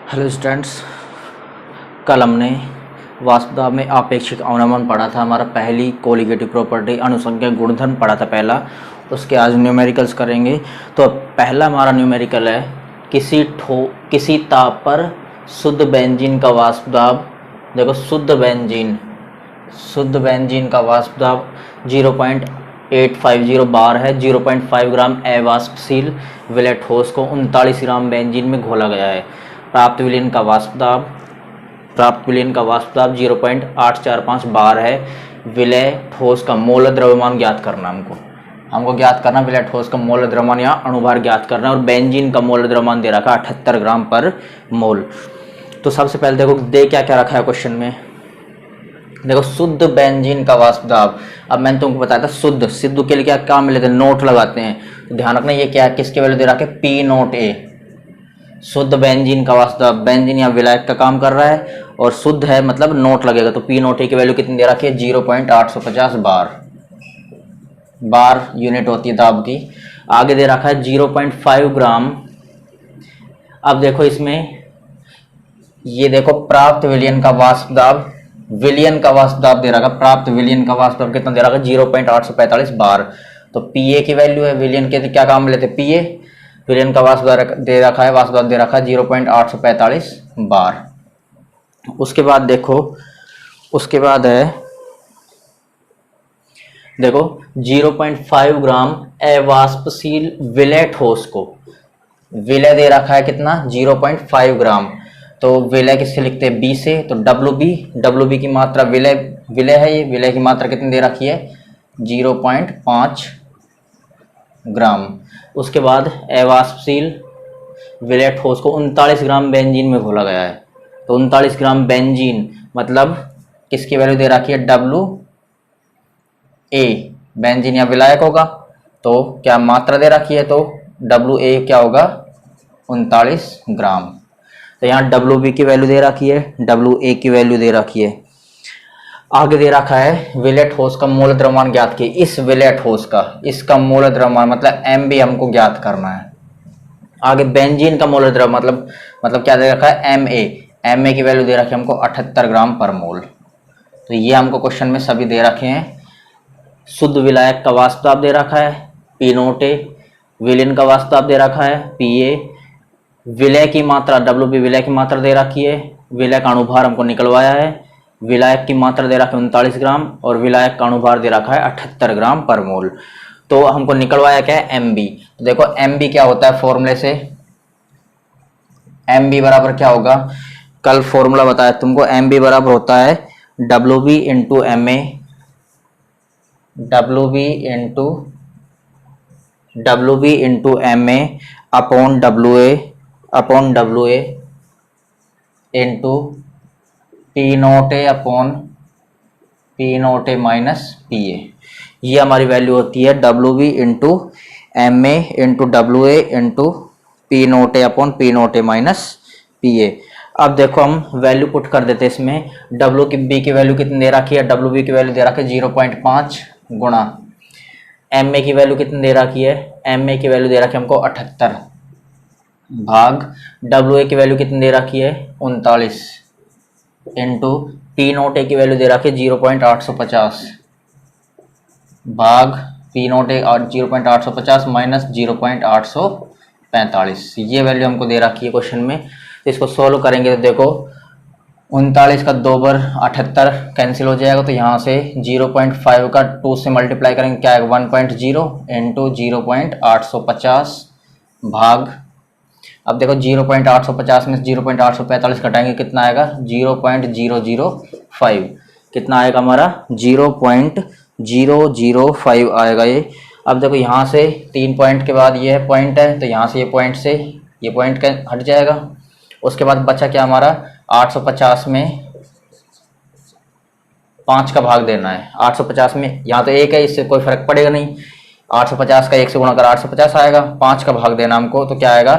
Hello students, कल हमने वाष्पदाब में आपेक्षिक अवनमन पढ़ा था। हमारा पहली कोलिगेटिव प्रॉपर्टी अनुसंख्यक गुणधर्म पढ़ा था पहला। उसके आज न्यूमेरिकल्स करेंगे। तो पहला हमारा न्यूमेरिकल है किसी ताप पर शुद्ध बेंजीन का वाष्पदाब। देखो शुद्ध बेंजीन का वाष्पदाब 0.850 बार है। 0.5 ग्राम अवाष्पशील विलय ठोस को 39 ग्राम बेंजीन में घोला गया है। प्राप्त विलयन का वाष्पदाब 0.845 बार है। विलय ठोस का मोल द्रव्यमान ज्ञात करना। हमको ज्ञात करना विलय ठोस का मोल द्रव्यमान या अणुभार ज्ञात करना। और बेंजीन का मोल द्रव्यमान दे रखा 78 ग्राम पर मोल। तो सबसे पहले देखो दे क्या क्या रखा है क्वेश्चन में। देखो शुद्ध बेंजीन का वाष्पदाब। अब मैंने तुमको बताया था सिद्ध के लिए क्या काम मिले थे, नोट लगाते हैं। तो ध्यान रखना ये क्या है, किसके वैल्यू दे रखा है, पी नोट ए। शुद्ध बेंजीन का वाष्पदाब, बेंजीन या विलायक का काम कर रहा है और शुद्ध है मतलब नोट लगेगा। तो पी नोट ए की वैल्यू कितनी दे रखी है, 0.850 बार यूनिट होती है दाब की। आगे दे रखा है 0.5 ग्राम। अब देखो इसमें ये देखो प्राप्त विलयन का वाष्पदाब दे रखा। प्राप्त विलयन का वाष्पदाब कितना दे रखा है, 0.845 बार। तो पीए की वैल्यू है, विलयन के क्या काम लेते, पीए। विलयन का वाष्पदाब दे रखा है 0.845 बार। उसके बाद देखो उसके बाद है 0.5 ग्राम अवाष्पशील विलय ठोस को विलय दे रखा है कितना, 0.5 ग्राम। तो विलय किससे लिखते हैं, बी से। तो डब्ल्यू बी की मात्रा विलय है, ये विलय की मात्रा कितनी दे रखी है, 0.5 ग्राम। उसके बाद अवाष्पशील विलय ठोस को 39 ग्राम बेंजीन में घोला गया है। तो 39 ग्राम बेंजीन मतलब किसकी वैल्यू दे रखी है, डब्ल्यू ए। बेंजीन या विलायक होगा तो क्या मात्रा दे रखी है, तो डब्ल्यू ए क्या होगा, 39 ग्राम। तो यहाँ डब्ल्यू बी की वैल्यू दे रखी है, डब्ल्यू ए की वैल्यू दे रखी है। आगे दे रखा है विलय ठोस का मोल द्रव्यमान ज्ञात किए। इस विलय ठोस का इसका मोल द्रव्यमान मतलब एम बी हमको ज्ञात करना है। आगे बेंजीन का मोल द्रव्यमान मतलब क्या दे रखा है, एम ए की वैल्यू दे रखी है हमको 78 ग्राम पर मोल। तो ये हमको क्वेश्चन में सभी दे रखे हैं। शुद्ध विलायक का वाष्पदाब दे रखा है पी नोट ए। विलयन का वाष्पदाब दे रखा है पी ए। विलय की मात्रा डब्ल्यू बी विलय की मात्रा दे रखी है। विलय का अणुभार हमको निकलवाया है। विलायक की मात्रा दे रखा है 39 ग्राम और विलायक का अणुभार दे रखा है 78 ग्राम पर मोल। तो हमको निकलवाया क्या है, एम बी। तो देखो एम बी क्या होता है फॉर्मूले से, एम बी बराबर क्या होगा, कल फॉर्मूला बताया तुमको। एम बी बराबर होता है W B into M A, W B into M A upon W A into P naught A upon P naught A minus P A. ये हमारी वैल्यू होती है W B into M A into W A into P naught A upon P naught A minus P A. अब देखो हम value put कर देते हैं इसमें। डब्ल्यू की बी की वैल्यू कितनी दे रखी है, डब्ल्यू बी की वैल्यू दे रखी है 0.5 गुणा एम ए की वैल्यू कितनी दे रखी है, एम ए की वैल्यू दे रखी है हमको 78 भाग डब्ल्यू ए की वैल्यू कितनी दे रखी है 39 इंटू पी नोट ए की वैल्यू दे रखी है 0.850 भाग पी नोट ए 0.850 माइनस 0.845। ये वैल्यू हमको दे रखी है क्वेश्चन में। तो इसको सोल्व करेंगे तो देखो 39 का 2 बार 78 कैंसिल हो जाएगा। तो यहाँ से 0.5 का 2 से मल्टीप्लाई करेंगे क्या आएगा, 1.0 इंटू 0.850 भाग। अब देखो 0.850 में 0.845 घटाएंगे कितना आएगा, 0.005। कितना आएगा हमारा, 0.005 आएगा ये। अब देखो यहाँ से 3 पॉइंट के बाद ये पॉइंट है तो यहाँ से ये पॉइंट हट जाएगा। उसके बाद बचा क्या हमारा, 850 में 5 का भाग देना है। 850 में यहाँ तो 1 है, इससे कोई फर्क पड़ेगा नहीं। 850 का 1 से गुणा कर 850 आएगा। 5 का भाग देना हमको तो क्या आएगा,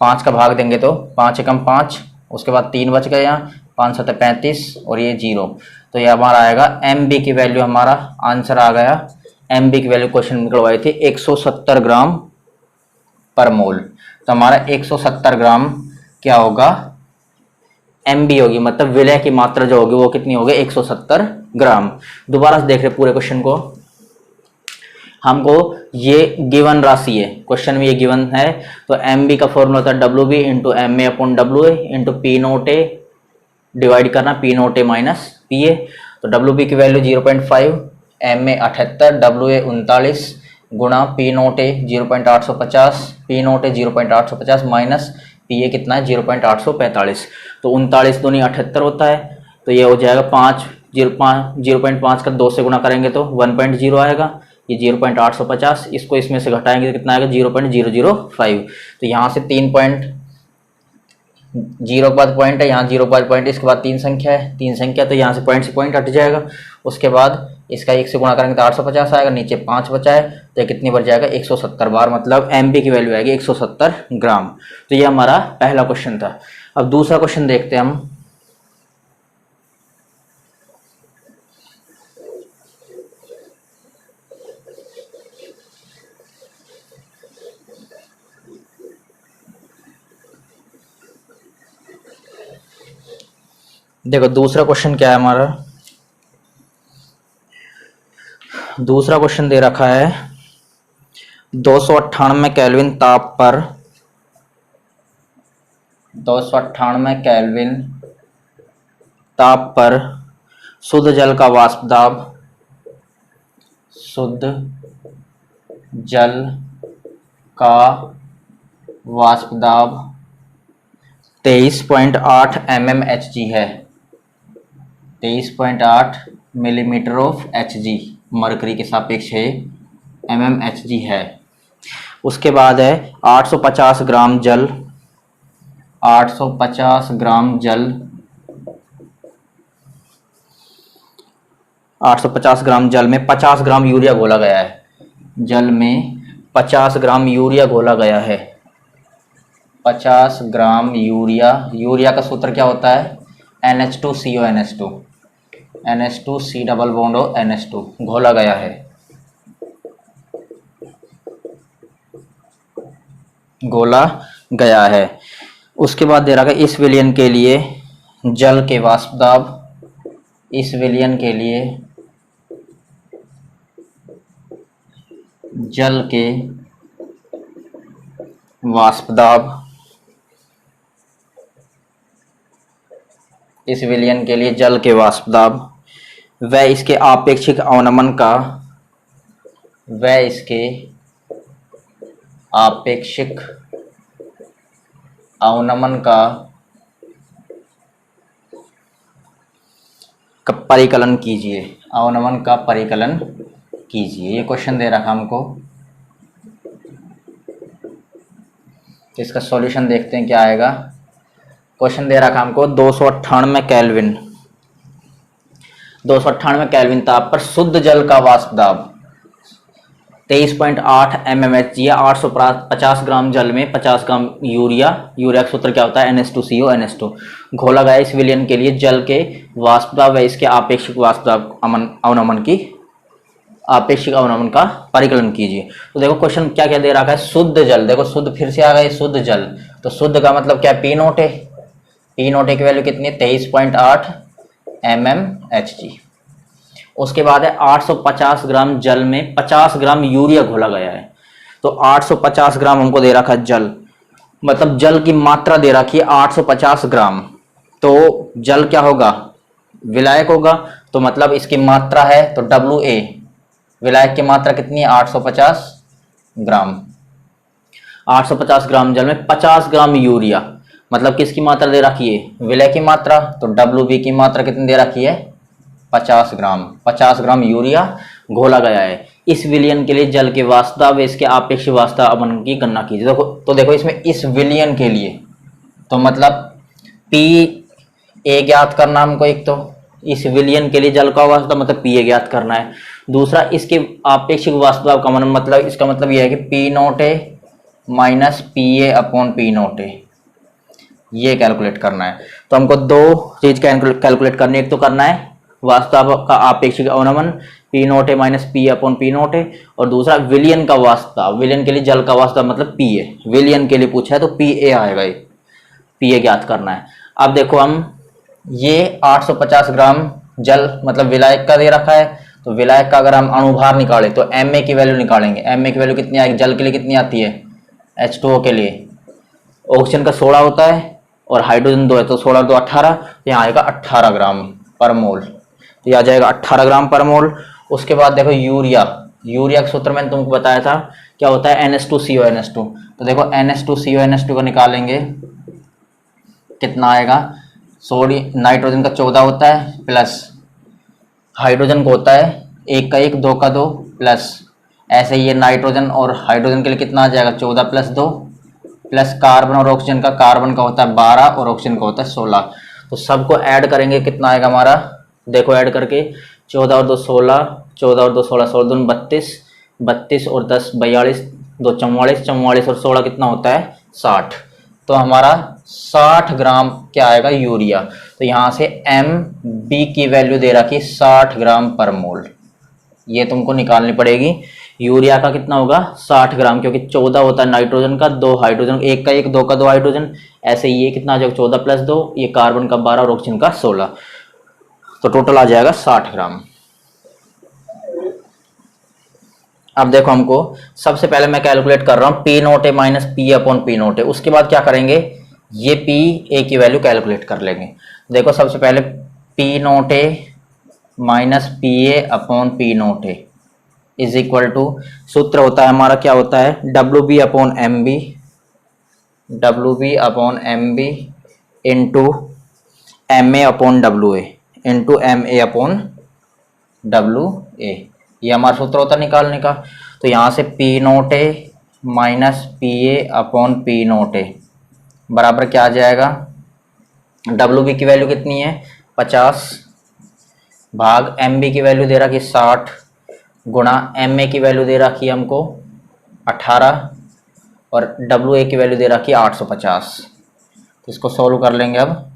5 का भाग देंगे तो 5 एकम 5, उसके बाद 3 बच गए, यहाँ 5 7 35 और ये 0। तो ये हमारा आएगा एम बी की वैल्यू, हमारा आंसर आ गया। एम बी की वैल्यू क्वेश्चन निकलवाई थी 170 ग्राम पर मोल। तो हमारा 170 ग्राम क्या होगा, एम बी होगी, मतलब विलय की मात्रा जो होगी वो कितनी होगी 170 ग्राम। दोबारा से देख रहे पूरे क्वेश्चन को, हमको ये गिवन राशि है, क्वेश्चन में ये गिवन है, तो एम बी का फॉर्मूला होता है W B into M A upon W A into P naught A, divide करना P naught A minus P A. तो डब्ल्यू बी की value 0.5, M A 78, W A 39 गुणा P naught A 0.850, P naught A 0.850 माइनस P ए कितना है 0.845। तो 39 दूनी 78 होता है, तो ये हो जाएगा 0.5 का 2 से गुणा करेंगे तो 1.0 आएगा, ये 0.850, इसको इसमें से घटाएंगे तो कितना आएगा 0.005। तो यहाँ से 3 पॉइंट, 0 के बाद पॉइंट है, यहाँ 0 के बाद पॉइंट, इसके बाद 3 संख्या है, 3 संख्या, तो यहाँ से पॉइंट से पॉइंट हट जाएगा। उसके बाद इसका 1 से गुणा करेंगे तो 850 आएगा, नीचे 5 बचा है, तो कितनी बढ़ जाएगा 170 बार, मतलब एम बी की वैल्यू आएगी 170 ग्राम। तो ये हमारा पहला क्वेश्चन था। अब दूसरा क्वेश्चन देखते हैं हम। देखो दूसरा क्वेश्चन क्या है हमारा, दूसरा क्वेश्चन दे रखा है 298 केल्विन ताप पर 298 केल्विन ताप पर शुद्ध जल का वाष्प दाब, शुद्ध जल का वाष्प दाब 23.8 mmHg है, 23.8 मिलीमीटर ऑफ Hg, मरकरी के सापेक्ष है mmHg है। उसके बाद है 850 ग्राम जल, 850 ग्राम जल, 850 ग्राम जल में 50 ग्राम यूरिया घोला गया है, जल में 50 ग्राम यूरिया घोला गया है, 50 ग्राम यूरिया। यूरिया का सूत्र क्या होता है NH2CO NH2, NH2C double bond हो NH2, घोला गया है, घोला गया है। उसके बाद दे रखा है इस विलयन के लिए जल के वाष्प दाब, इस विलयन के लिए जल के वाष्प दाब, इस विलयन के लिए जल के वाष्प दाब व इसके आपेक्षिक अवनमन का, व इसके आपेक्षिक अवनमन का परिकलन कीजिए, अवनमन का परिकलन कीजिए। ये क्वेश्चन दे रखा हमको, तो इसका सॉल्यूशन देखते हैं क्या आएगा। क्वेश्चन दे रखा हमको 298 केल्विन, 298 केल्विन ताप पर शुद्ध जल का वाष्प दाब 23.8 mmHg या 850 ग्राम जल में 50 ग्राम यूरिया, यूरिया का सूत्र क्या होता है NH2CO NH2, घोला गया इस विलयन के लिए जल के वाष्प दाब व इसके आपेक्षिक वाष्प दाब अवनमन की, आपेक्षिक अवनमन का परिकलन कीजिए। तो देखो क्वेश्चन क्या क्या दे रखा है, शुद्ध जल, देखो शुद्ध फिर से आ गए, शुद्ध जल, तो शुद्ध का मतलब क्या पी नोट है, पी नोट की वैल्यू कितनी है 23.8 mmHg। उसके बाद है 850 ग्राम जल में 50 ग्राम यूरिया घोला गया है, तो 850 ग्राम हमको दे रखा है जल, मतलब जल की मात्रा दे रखी है 850 ग्राम, तो जल क्या होगा विलायक होगा, तो मतलब इसकी मात्रा है तो WA, विलायक की मात्रा कितनी है 850 ग्राम, 850 ग्राम जल में 50 ग्राम यूरिया, मतलब किसकी मात्रा दे रखी है विलय की मात्रा, तो WB की मात्रा कितनी दे रखी है 50 ग्राम, 50 ग्राम यूरिया घोला गया है। इस विलयन के लिए जल के वाष्प दाब व इसके आपेक्षिक वाष्प दाब अवनमन की गणना कीजिए। देखो तो देखो इसमें इस विलयन के लिए, तो मतलब PA ज्ञात करना हमको, एक तो इस विलयन के लिए जल का वाष्प दाब मतलब PA ज्ञात करना है, दूसरा इसके आपेक्षिक वाष्प दाब का मतलब इसका मतलब यह है कि P note A minus PA upon P note A, ये कैलकुलेट करना है। तो हमको दो चीज कैलकुलेट करनी, एक तो करना है वाष्प दाब का आपेक्षिक अवनमन P note A minus P upon P note A, और दूसरा विलयन का वाष्प दाब, विलयन के लिए जल का वाष्प दाब मतलब PA, विलयन के लिए पूछा है तो PA आएगा, ये PA ज्ञात करना है। अब देखो हम ये 850 ग्राम जल मतलब विलायक का दे रखा है, तो विलायक का अगर हम अणुभार निकालें तो Ma की वैल्यू निकालेंगे। Ma की वैल्यू कितनी आएगी, जल के लिए कितनी आती है, H2O के लिए ऑक्सीजन का 16 होता है और हाइड्रोजन 2 है, तो 16 2 18, तो यहाँ आएगा 18 ग्राम पर मोल, तो ये आ जाएगा 18 ग्राम पर मोल। उसके बाद देखो यूरिया, यूरिया का सूत्र मैंने तुमको बताया था क्या होता है, NH2CONH2, तो देखो NH2CONH2 को निकालेंगे कितना आएगा, सोडियम नाइट्रोजन का 14 होता है प्लस हाइड्रोजन को होता है 1 का 1 2 का 2 प्लस, ऐसे ये नाइट्रोजन और हाइड्रोजन के लिए कितना आ जाएगा 14 प्लस 2 प्लस कार्बन और ऑक्सीजन का, कार्बन का होता है 12 और ऑक्सीजन का होता है 16, तो सबको ऐड करेंगे कितना आएगा हमारा, देखो ऐड करके 14 और 2 16, 14 और 2 16, 16 दूनी 32, 32 और 10 42, 2 44, 44 और 16 कितना होता है 60, तो हमारा 60 ग्राम क्या आएगा यूरिया। तो यहाँ से MB की वैल्यू दे रखी 60 ग्राम पर मोल, ये तुमको निकालनी पड़ेगी। यूरिया का कितना होगा 60 ग्राम, क्योंकि 14 होता है नाइट्रोजन का, 2 हाइड्रोजन, 1 का 1 2 का 2 हाइड्रोजन, ऐसे ये कितना आ जाएगा 14 प्लस 2, ये कार्बन का 12 और ऑक्सीजन का 16, तो टोटल आ जाएगा 60 ग्राम। अब देखो हमको सबसे पहले मैं कैलकुलेट कर रहा हूँ P naught A minus P upon P naught A, उसके बाद क्या करेंगे ये पी ए की वैल्यू कैलकुलेट कर लेंगे। देखो सबसे पहले P naught A minus P A upon P naught A is equal to, सूत्र होता है हमारा क्या होता है, W B upon M B, W B upon M B into M A upon W A into M A upon W A, ये हमारा सूत्र होता है निकालने का। तो यहाँ से P naught A minus P A upon P naught A बराबर क्या आ जाएगा, डब्ल्यू बी की वैल्यू कितनी है 50 भाग एम बी की वैल्यू दे रखी 60 गुणा एम ए की वैल्यू दे रखी है हमको 18 और डब्ल्यू ए की वैल्यू दे रखी है 850, तो इसको सॉल्व कर लेंगे अब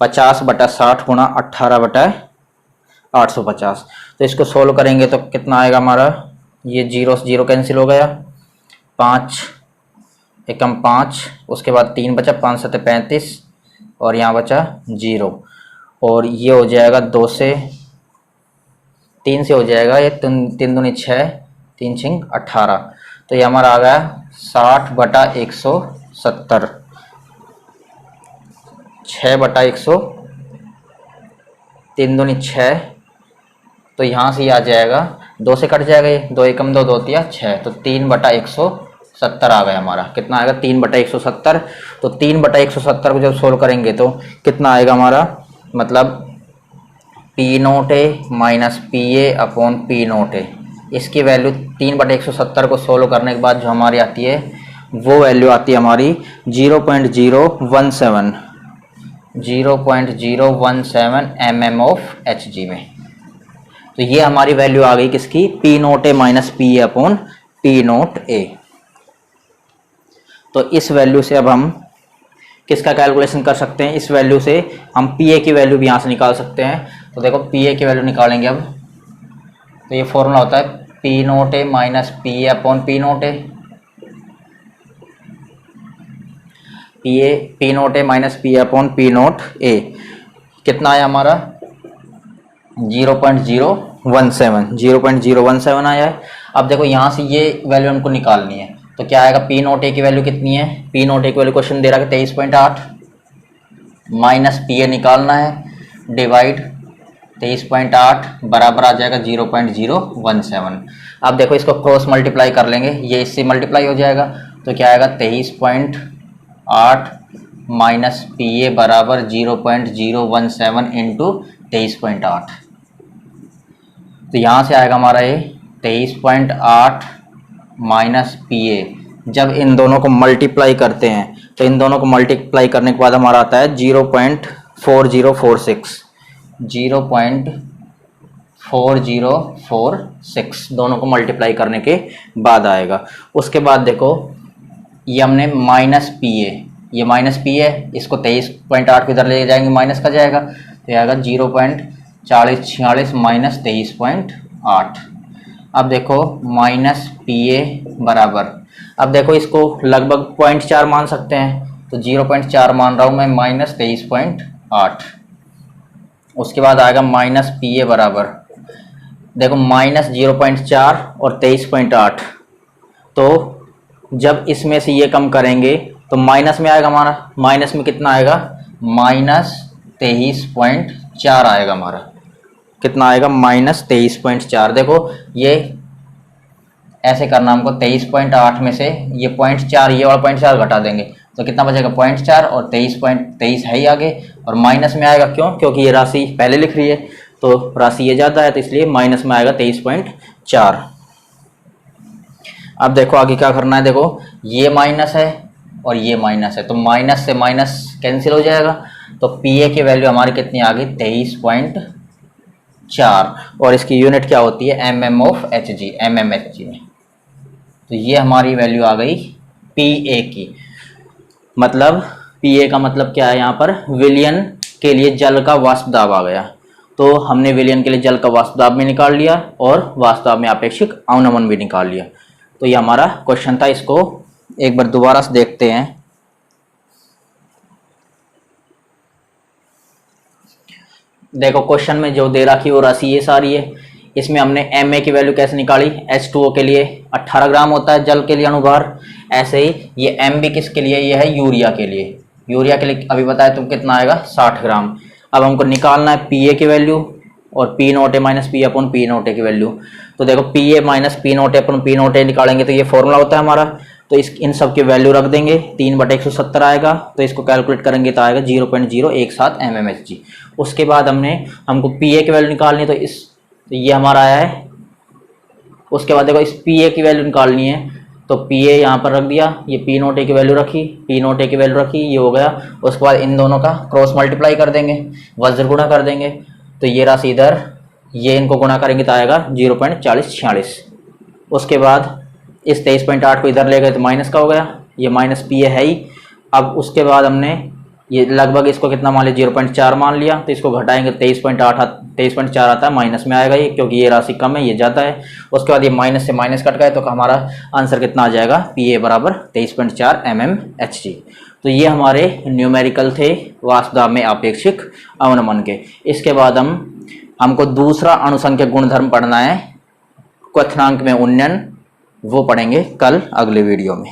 50 बटा 60 गुणा 18 बटा 850, तो इसको सोल्व करेंगे तो कितना आएगा हमारा, ये जीरो जीरो कैंसिल हो गया, 5 एकम 5, उसके बाद 3 बचा, 5 7 35 और यहाँ बचा 0, और ये हो जाएगा 2 से 3 से हो जाएगा, ये 3 दूनी 6 3 6 18, तो ये हमारा आ गया 60 बटा 170, 6 बटा 100, 3 दूनी 6, तो यहाँ से ये आ जाएगा 2 से कट जाएगा, ये 2 एकम 2 2 तिया 6, तो 3 बटा 170 आ गया हमारा, कितना आएगा 3 बटा 170, तो 3 बटा 170 को जब सोल्व करेंगे तो कितना आएगा हमारा, मतलब P naught A minus P A upon P naught A, इसकी वैल्यू 3 बटा 170 को सोल्व करने के बाद जो हमारी आती है वो वैल्यू आती है हमारी 0.017 mm ऑफ Hg में। तो ये हमारी वैल्यू आ गई किसकी, P naught A minus P A upon P naught A. तो इस वैल्यू से अब हम किसका कैलकुलेशन कर सकते हैं, इस वैल्यू से हम पी ए की वैल्यू भी यहाँ से निकाल सकते हैं। तो देखो पी ए की वैल्यू निकालेंगे अब, तो ये फॉर्मूला होता है P naught A minus P A upon P naught A, P naught A minus P A upon P naught A कितना आया हमारा 0.017 आया है। अब देखो यहाँ से ये वैल्यू हमको निकालनी है, तो क्या आएगा पी नोट ए की वैल्यू कितनी है, पी नोट ए की वैल्यू क्वेश्चन दे रहा है 23.8 माइनस पी ए निकालना है डिवाइड 23.8 बराबर आ जाएगा 0.017। अब देखो इसको क्रॉस मल्टीप्लाई कर लेंगे, ये इससे मल्टीप्लाई हो जाएगा, तो क्या आएगा 23.8 माइनस पी ए बराबर 0.017 इंटू 23.8, तो यहाँ से आएगा हमारा ये 23.8 माइनस पी ए, जब इन दोनों को मल्टीप्लाई करते हैं तो इन दोनों को मल्टीप्लाई करने के बाद हमारा आता है 0.4046, 0.4046 दोनों को मल्टीप्लाई करने के बाद आएगा। उसके बाद देखो ये हमने माइनस पी ए, ये माइनस पी है, इसको 23.8 को इधर ले जाएंगे माइनस का जाएगा, तो आएगा 0.4046 माइनस 23.8। अब देखो माइनस पी ए बराबर, अब देखो इसको लगभग 0.4 मान सकते हैं, तो 0.4 मान रहा हूँ मैं, -23.8। उसके बाद आएगा माइनस पी ए बराबर, देखो -0.4 और 23.8, तो जब इसमें से ये कम करेंगे तो माइनस में आएगा हमारा, माइनस में कितना आएगा, -23.4 आएगा हमारा। कितना आएगा, -23.4। देखो ये ऐसे करना हमको, 23.8 में से ये 0.4, ये वाला 0.4 घटा देंगे तो कितना बचेगा, 0.4 और 23.23 है ही आगे, और माइनस में आएगा क्यों, क्योंकि ये राशि पहले लिख रही है तो राशि ये ज़्यादा है तो इसलिए माइनस में आएगा 23.4। अब देखो आगे क्या करना है, देखो ये माइनस है और ये माइनस है, तो माइनस से माइनस कैंसिल हो जाएगा, तो पी ए की वैल्यू हमारी कितनी आ गई, 23.4, और इसकी यूनिट क्या होती है, mm of H G, mm H G में। तो ये हमारी वैल्यू आ गई पी ए की। मतलब पी ए का मतलब क्या है, यहाँ पर विलयन के लिए जल का वाष्प दाब आ गया, तो हमने विलयन के लिए जल का वाष्प दाब भी निकाल लिया और वाष्प दाब में आपेक्षिक अवनमन भी निकाल लिया। तो ये हमारा क्वेश्चन था, इसको एक बार दोबारा से देखते हैं। देखो क्वेश्चन में जो दे रखी वो राशि ये सारी है, इसमें हमने Ma की वैल्यू कैसे निकाली, H2O के लिए 18 ग्राम होता है जल के लिए अणुभार, ऐसे ही ये Mb किसके लिए, ये है यूरिया के लिए, यूरिया के लिए अभी बताया तुम कितना आएगा, 60 ग्राम। अब हमको निकालना है Pa की वैल्यू और P naught A minus P upon P naught A की वैल्यू। तो देखो Pa minus P naught A upon P naught A निकालेंगे तो ये फॉर्मूला होता है हमारा, तो इन सब की वैल्यू रख देंगे, 3/170 आएगा, तो इसको कैलकुलेट करेंगे तो आएगा 0.017 mmHg। उसके बाद हमको Pa की वैल्यू निकालनी है, तो ये हमारा आया है। उसके बाद देखो इस Pa की वैल्यू निकालनी है, तो Pa यहाँ पर रख दिया, ये P नोट ए की वैल्यू रखी, P नोट ए की वैल्यू रखी, ये हो गया। उसके बाद इन दोनों का क्रॉस मल्टीप्लाई कर देंगे, वज्र गुणा कर देंगे, तो ये राशि इधर, ये इनको गुणा करेंगे तो आएगा 0.4046। उसके बाद इस 23.8 को इधर ले गए तो माइनस का हो गया, ये माइनस पी है ही। अब उसके बाद हमने ये लगभग इसको कितना मान लिया, 0.4 मान लिया, तो इसको घटाएंगे 23.4 आता है, माइनस में आएगा ये, क्योंकि ये राशि कम है ये ज़्यादा है। उसके बाद ये माइनस से माइनस कट गए तो हमारा आंसर कितना आ जाएगा, पी ए बराबर 23.4 mmHg। तो ये हमारे न्यूमेरिकल थे वाष्प दाब में आपेक्षिक अवनमन के। इसके बाद हमको दूसरा अणुसंख्यक गुणधर्म पढ़ना है, क्वथनांक में उन्नयन, वो पढ़ेंगे कल अगले वीडियो में।